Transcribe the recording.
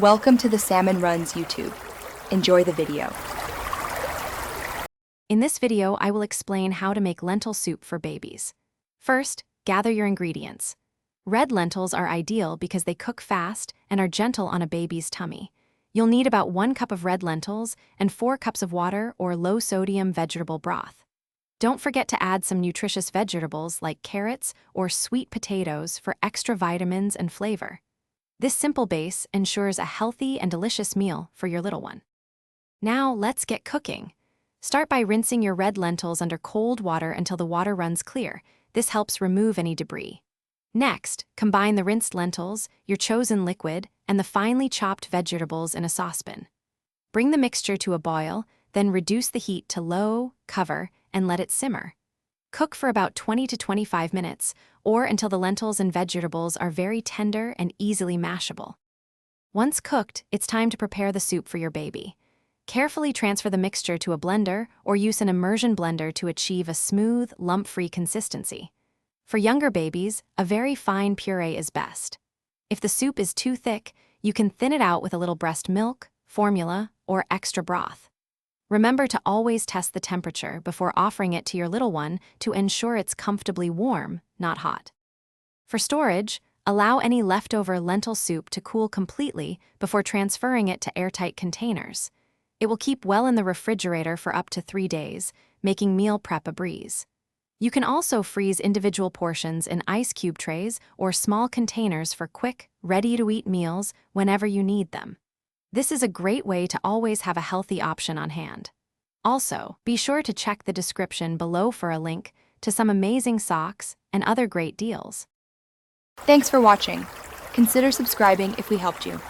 Welcome to the Salmon Runs YouTube. Enjoy the video. In this video, I will explain how to make lentil soup for babies. First, gather your ingredients. Red lentils are ideal because they cook fast and are gentle on a baby's tummy. You'll need about 1 cup of red lentils and 4 cups of water or low-sodium vegetable broth. Don't forget to add some nutritious vegetables like carrots or sweet potatoes for extra vitamins and flavor. This simple base ensures a healthy and delicious meal for your little one. Now let's get cooking. Start by rinsing your red lentils under cold water until the water runs clear. This helps remove any debris. Next, combine the rinsed lentils, your chosen liquid, and the finely chopped vegetables in a saucepan. Bring the mixture to a boil, then reduce the heat to low, cover, and let it simmer. Cook for about 20 to 25 minutes, or until the lentils and vegetables are very tender and easily mashable. Once cooked, it's time to prepare the soup for your baby. Carefully transfer the mixture to a blender or use an immersion blender to achieve a smooth, lump-free consistency. For younger babies, a very fine puree is best. If the soup is too thick, you can thin it out with a little breast milk, formula, or extra broth. Remember to always test the temperature before offering it to your little one to ensure it's comfortably warm, not hot. For storage, allow any leftover lentil soup to cool completely before transferring it to airtight containers. It will keep well in the refrigerator for up to 3 days, making meal prep a breeze. You can also freeze individual portions in ice cube trays or small containers for quick, ready-to-eat meals whenever you need them. This is a great way to always have a healthy option on hand. Also, be sure to check the description below for a link to some amazing socks and other great deals. Thanks for watching. Consider subscribing if we helped you.